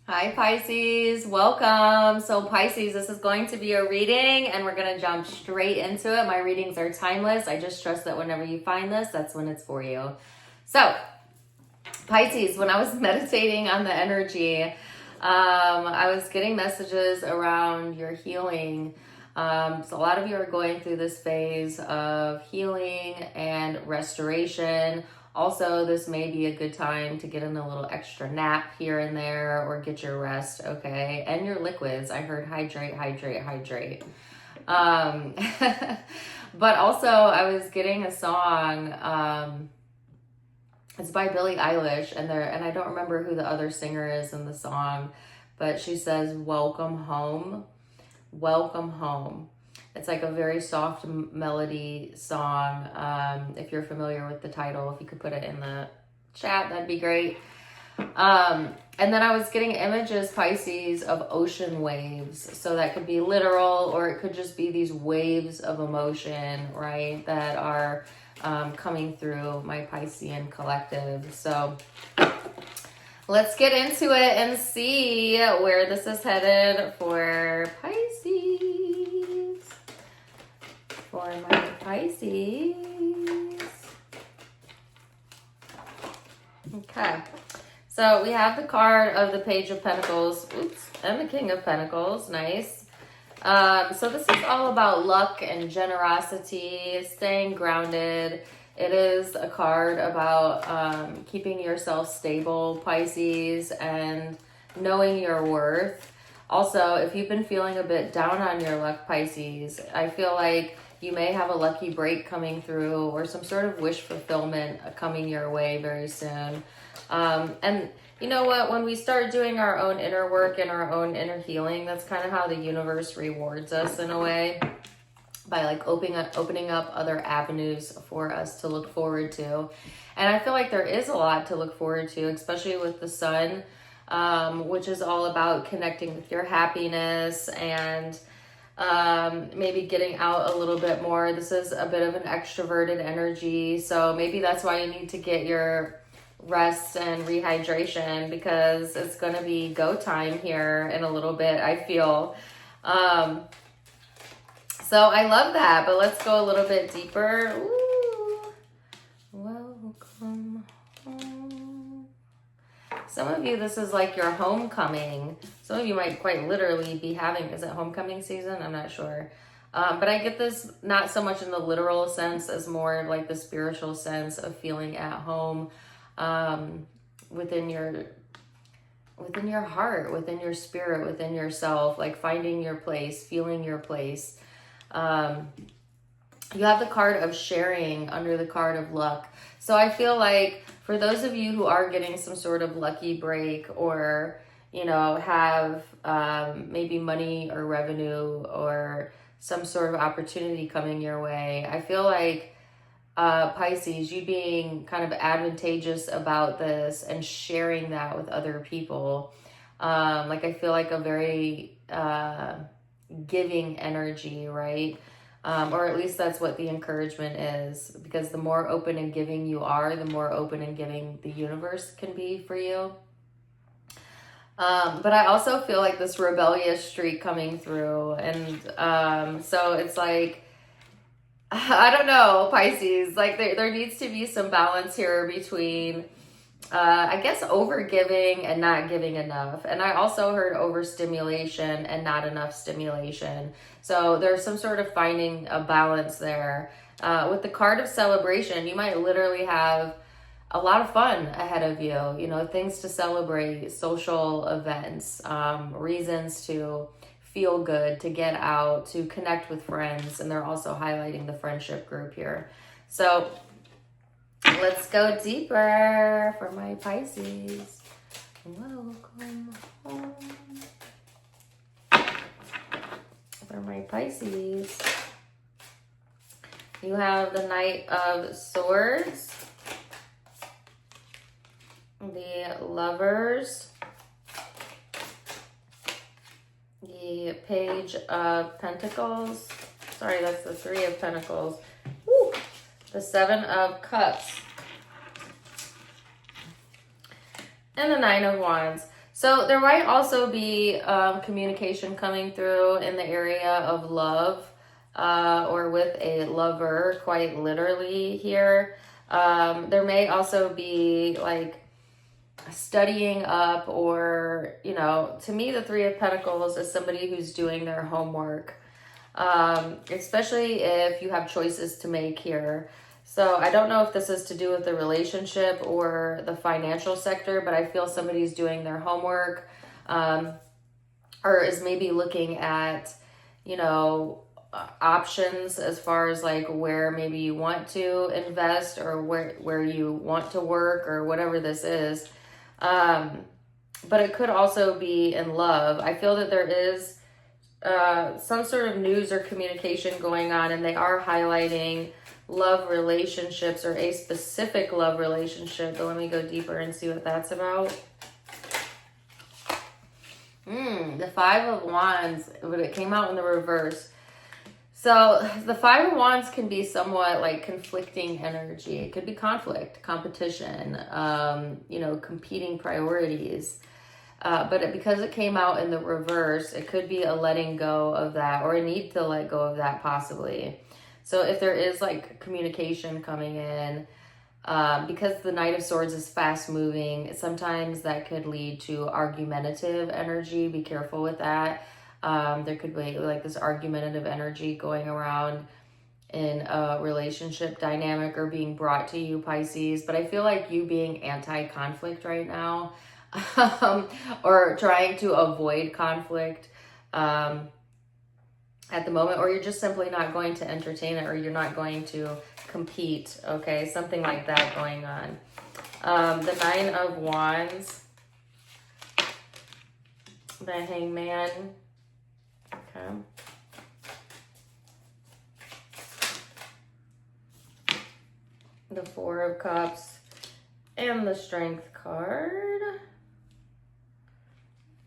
Hi Pisces, welcome. So Pisces, this is going to be a reading and we're going to jump straight into it. My readings are timeless. I just trust that whenever you find this, that's when it's for you. So Pisces, when I was meditating on the energy, I was getting messages around your healing. So a lot of you are going through this phase of healing and restoration. Also, this may be a good time to get in a little extra nap here and there or get your rest, okay? And your liquids. I heard hydrate, hydrate, hydrate. But also, I was getting a song. It's by Billie Eilish, and I don't remember who the other singer is in the song, but she says, "Welcome home, welcome home." It's like a very soft melody song. If you're familiar with the title, if you could put it in the chat, that'd be great. And then I was getting images, Pisces, of ocean waves. So that could be literal, or it could just be these waves of emotion, right, that are coming through my Piscean collective. So let's get into it and see where this is headed for Pisces. For my Pisces. Okay. So we have the card of the Page of Pentacles, and the King of Pentacles. Nice. So this is all about luck and generosity, staying grounded. It is a card about keeping yourself stable, Pisces, and knowing your worth. Also, if you've been feeling a bit down on your luck, Pisces, I feel like you may have a lucky break coming through or some sort of wish fulfillment coming your way very soon. And you know what? When we start doing our own inner work and our own inner healing, that's kind of how the universe rewards us in a way, by like opening up other avenues for us to look forward to. And I feel like there is a lot to look forward to, especially with the sun, which is all about connecting with your happiness and maybe getting out a little bit more. This is a bit of an extroverted energy, so maybe that's why you need to get your rest and rehydration, because it's going to be go time here in a little bit, I feel. So I love that, but let's go a little bit deeper. Ooh, welcome home. Some of you, this is like your homecoming. Some of you might quite literally be having, is it homecoming season? I'm not sure. But I get this not so much in the literal sense as more like the spiritual sense of feeling at home within your heart, within your spirit, within yourself, like finding your place, feeling your place. You have the card of sharing under the card of luck. So I feel like for those of you who are getting some sort of lucky break, or, you know, have maybe money or revenue or some sort of opportunity coming your way, I feel like Pisces, you being kind of advantageous about this and sharing that with other people. Like I feel like a very giving energy, right? Or at least that's what the encouragement is, because the more open and giving you are, the more open and giving the universe can be for you. But I also feel like this rebellious streak coming through. And so it's like, I don't know, Pisces, like there needs to be some balance here between, I guess, overgiving and not giving enough. And I also heard overstimulation and not enough stimulation. So there's some sort of finding a balance there. With the card of celebration, you might literally have a lot of fun ahead of you, you know, things to celebrate, social events, reasons to feel good, to get out, to connect with friends. And they're also highlighting the friendship group here. So let's go deeper for my Pisces. Welcome home. For my Pisces, you have the Knight of Swords, the Lovers, the Page of Pentacles. Sorry, that's the Three of Pentacles. Woo! The Seven of Cups. And the Nine of Wands. So there might also be communication coming through in the area of love, or with a lover, quite literally here. There may also be like studying up, or, you know, to me, the Three of Pentacles is somebody who's doing their homework, especially if you have choices to make here. So I don't know if this is to do with the relationship or the financial sector, but I feel somebody's doing their homework, or is maybe looking at, you know, options as far as like where maybe you want to invest, or where you want to work, or whatever this is. But it could also be in love. I feel that there is some sort of news or communication going on, and they are highlighting love relationships, or a specific love relationship. But let me go deeper and see what that's about. The Five of Wands, but it came out in the reverse. So the Five of Wands can be somewhat like conflicting energy. It could be conflict, competition, you know, competing priorities. But because it came out in the reverse, it could be a letting go of that, or a need to let go of that possibly. So if there is like communication coming in, because the Knight of Swords is fast moving, sometimes that could lead to argumentative energy. Be careful with that. There could be like this argumentative energy going around in a relationship dynamic, or being brought to you, Pisces. But I feel like you being anti-conflict right now, or trying to avoid conflict at the moment, or you're just simply not going to entertain it, or you're not going to compete. Okay, something like that going on. The Nine of Wands, the Hangman. Okay. The Four of Cups and the Strength card.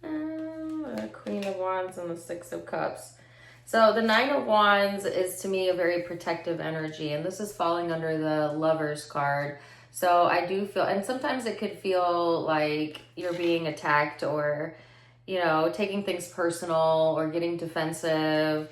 And the Queen of Wands and the Six of Cups. So the Nine of Wands is to me a very protective energy, and this is falling under the Lovers card. So I do feel, and sometimes it could feel like you're being attacked, or, you know, taking things personal, or getting defensive.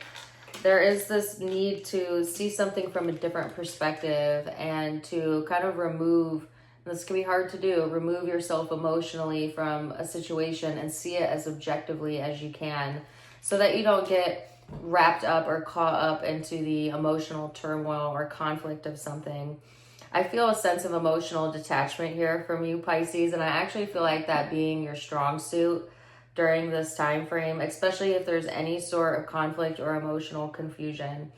There is this need to see something from a different perspective, and to kind of remove, this can be hard to do, remove yourself emotionally from a situation and see it as objectively as you can, so that you don't get wrapped up or caught up into the emotional turmoil or conflict of something. I feel a sense of emotional detachment here from you, Pisces, and I actually feel like that being your strong suit during this time frame, especially if there's any sort of conflict or emotional confusion.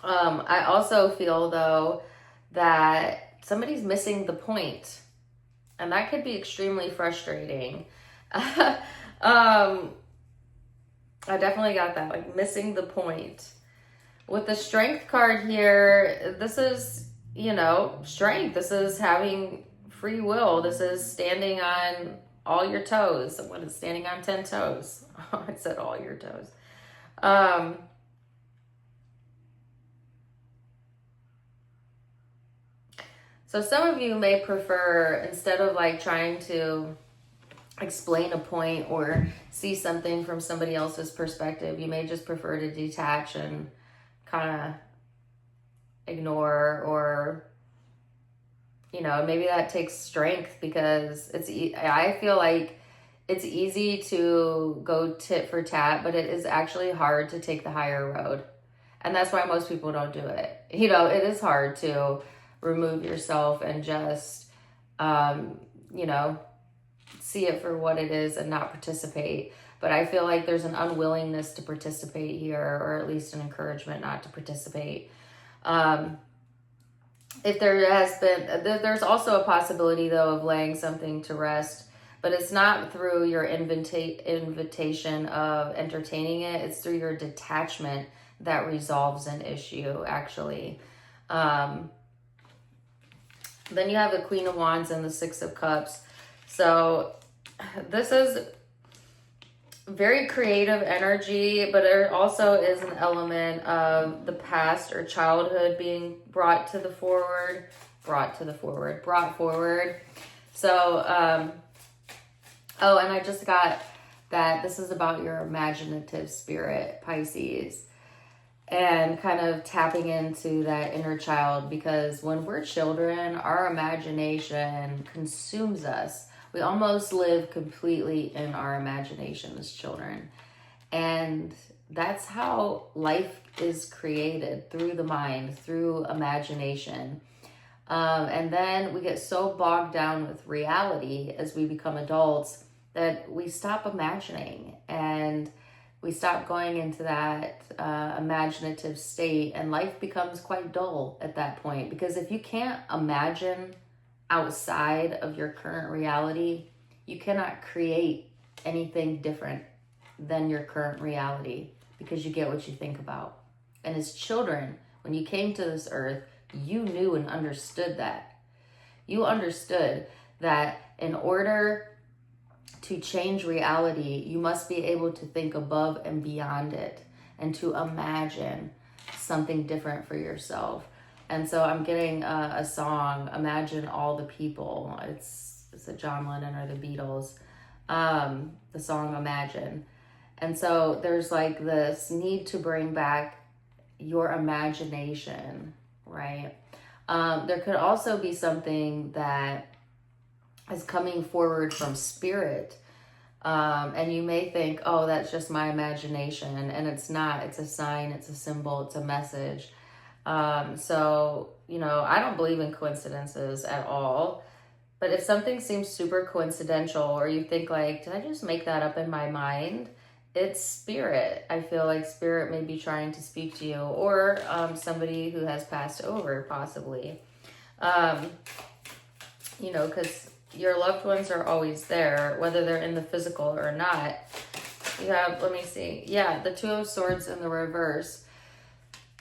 I also feel, though, that somebody's missing the point, and that could be extremely frustrating. I definitely got that, like missing the point. With the Strength card here, this is, you know, strength. This is having free will. This is standing on all your toes. What is standing on 10 toes? I said all your toes. So some of you may prefer, instead of like trying to explain a point or see something from somebody else's perspective, you may just prefer to detach and kind of ignore, or, you know, maybe that takes strength, because I feel like it's easy to go tit for tat, but it is actually hard to take the higher road. And that's why most people don't do it. You know, it is hard to remove yourself and just, you know, see it for what it is and not participate. But I feel like there's an unwillingness to participate here, or at least an encouragement not to participate. If there has been, there's also a possibility, though, of laying something to rest, but it's not through your invitation of entertaining it. It's through your detachment that resolves an issue, actually. Then you have the Queen of Wands and the Six of Cups. So this is very creative energy, but there also is an element of the past or childhood being brought forward. So Oh, and I just got that this is about your imaginative spirit, Pisces, and kind of tapping into that inner child, because when we're children, our imagination consumes us. We almost live completely in our imagination as children. And that's how life is created, through the mind, through imagination. And then we get so bogged down with reality as we become adults that we stop imagining, and we stop going into that imaginative state, and life becomes quite dull at that point. Because if you can't imagine outside of your current reality, you cannot create anything different than your current reality, because you get what you think about. And as children, when you came to this earth, you knew and understood that. You understood that in order to change reality, you must be able to think above and beyond it, and to imagine something different for yourself. And so I'm getting a song, Imagine All the People. It's a John Lennon or the Beatles, the song Imagine. And so there's like this need to bring back your imagination, right? There could also be something that is coming forward from spirit. And you may think, oh, that's just my imagination. And it's not. It's a sign, it's a symbol, it's a message. So, I don't believe in coincidences at all. But if something seems super coincidental, or you think like, did I just make that up in my mind? It's spirit. I feel like spirit may be trying to speak to you, or somebody who has passed over, possibly. Because your loved ones are always there, whether they're in the physical or not. You have, let me see. Yeah, the Two of Swords in the reverse.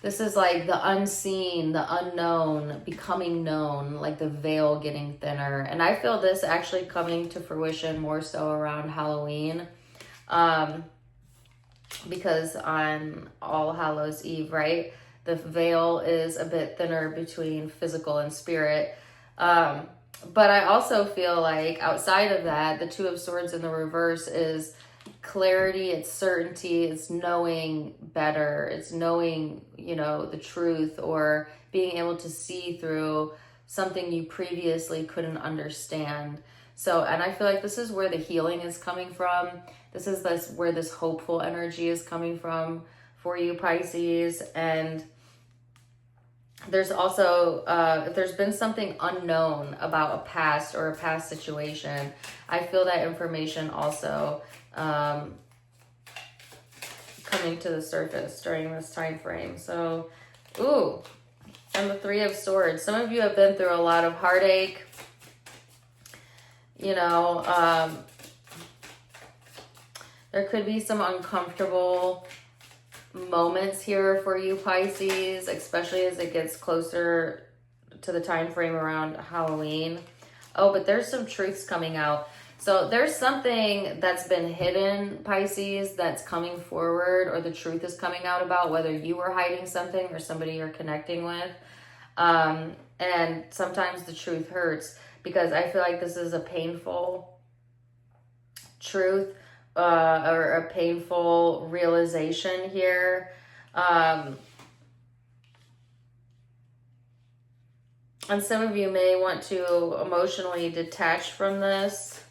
This is like the unseen, the unknown, becoming known, like the veil getting thinner. And I feel this actually coming to fruition more so around Halloween. Because on All Hallows Eve, right, the veil is a bit thinner between physical and spirit. But I also feel like outside of that, the Two of Swords in the reverse is clarity, it's certainty, it's knowing better, it's knowing, the truth, or being able to see through something you previously couldn't understand. So, and I feel like this is where the healing is coming from. This is where this hopeful energy is coming from for you, Pisces. And there's also, if there's been something unknown about a past or a past situation, I feel that information also coming to the surface during this time frame. So, ooh, and the Three of Swords. Some of you have been through a lot of heartache. There could be some uncomfortable moments here for you, Pisces, especially as it gets closer to the time frame around Halloween. Oh, but there's some truths coming out. So there's something that's been hidden, Pisces, that's coming forward, or the truth is coming out about, whether you were hiding something or somebody you're connecting with. And sometimes the truth hurts, because I feel like this is a painful truth, or a painful realization here. And some of you may want to emotionally detach from this.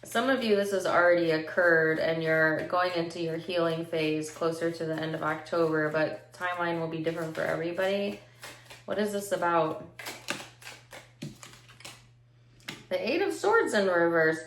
Some of you, this has already occurred and you're going into your healing phase closer to the end of October, but timeline will be different for everybody. What is this about? The Eight of Swords in reverse.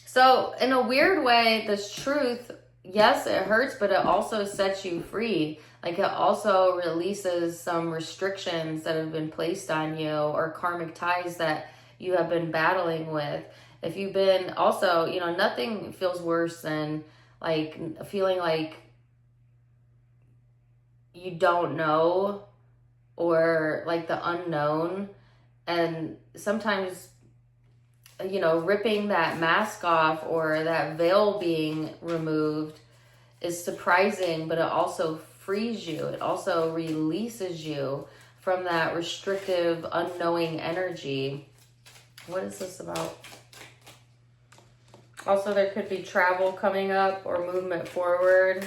So in a weird way, this truth, yes, it hurts, but it also sets you free. Like, it also releases some restrictions that have been placed on you, or karmic ties that you have been battling with. If you've been also, nothing feels worse than like feeling like you don't know, or like the unknown. And sometimes, ripping that mask off, or that veil being removed, is surprising, but it also frees you. It also releases you from that restrictive, unknowing energy. What is this about? Also, there could be travel coming up or movement forward.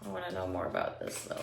I want to know more about this, though.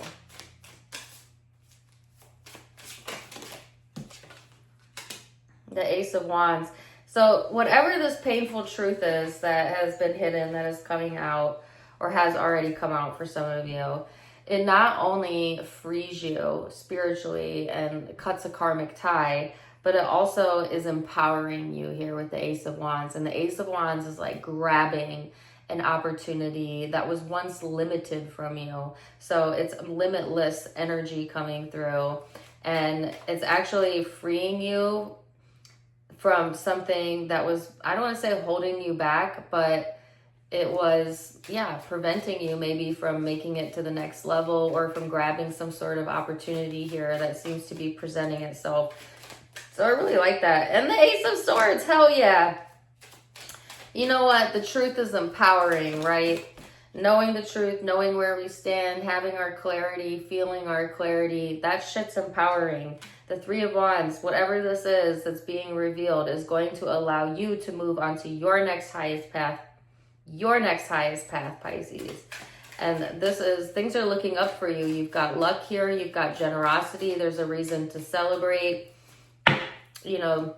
The Ace of Wands. So whatever this painful truth is that has been hidden, that is coming out or has already come out for some of you, it not only frees you spiritually and cuts a karmic tie, but it also is empowering you here with the Ace of Wands. And the Ace of Wands is like grabbing an opportunity that was once limited from you. So it's limitless energy coming through, and it's actually freeing you from something that was, I don't want to say holding you back, but it was, yeah, preventing you maybe from making it to the next level or from grabbing some sort of opportunity here that seems to be presenting itself. So I really like that. And the Ace of Swords, hell yeah. You know what? The truth is empowering, right? Knowing the truth, knowing where we stand, having our clarity, feeling our clarity, that shit's empowering. The Three of Wands, whatever this is that's being revealed, is going to allow you to move onto your next highest path. Your next highest path, Pisces. And this is, things are looking up for you. You've got luck here. You've got generosity. There's a reason to celebrate. You know,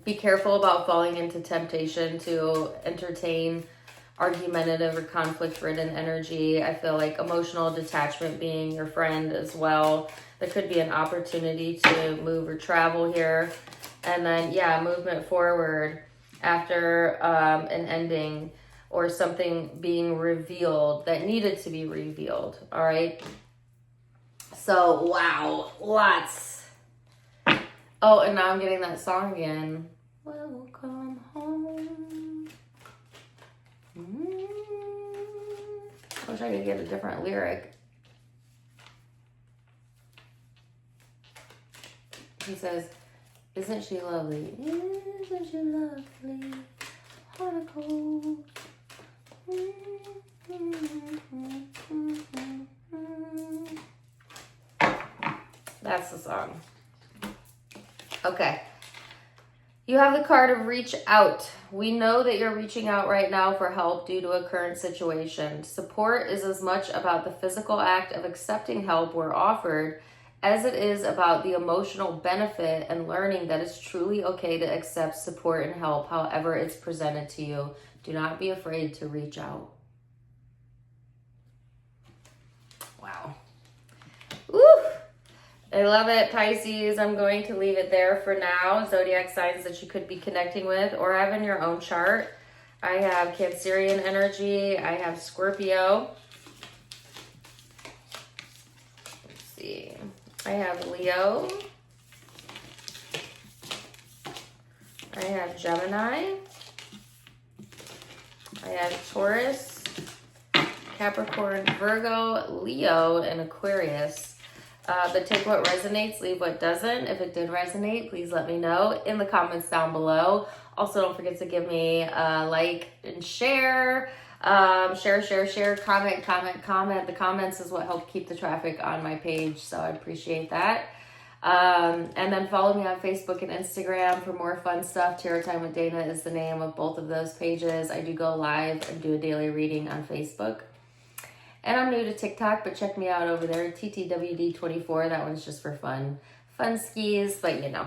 be careful about falling into temptation to entertain argumentative or conflict-ridden energy. I feel like emotional detachment being your friend as well. There could be an opportunity to move or travel here. And then, yeah, movement forward after an ending or something being revealed that needed to be revealed, all right? So, wow, lots. Oh, and now I'm getting that song again. Welcome home. I wish I could get a different lyric. He says, isn't she lovely? Isn't she lovely? Heart of gold. That's the song. Okay. You have the card of reach out. We know that you're reaching out right now for help due to a current situation. Support is as much about the physical act of accepting help we're offered as it is about the emotional benefit and learning that it's truly okay to accept support and help however it's presented to you. Do not be afraid to reach out. Wow. Woo! I love it, Pisces. I'm going to leave it there for now. Zodiac signs that you could be connecting with or have in your own chart. I have Cancerian energy. I have Scorpio. Let's see. I have Leo. I have Gemini. I have Taurus, Capricorn, Virgo, Leo, and Aquarius. But take what resonates, leave what doesn't. If it did resonate, please let me know in the comments down below. Also, don't forget to give me a like and share. Share, comment. The comments is what help keep the traffic on my page, so I appreciate that. And then follow me on Facebook and Instagram for more fun stuff. Tarot Time with Dana is the name of both of those pages. I do go live and do a daily reading on Facebook. And I'm new to TikTok, but check me out over there, TTWD24. That one's just for fun. Fun skis, but you know.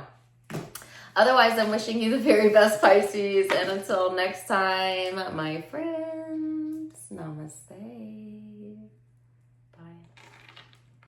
Otherwise, I'm wishing you the very best, Pisces. And until next time, my friends, namaste.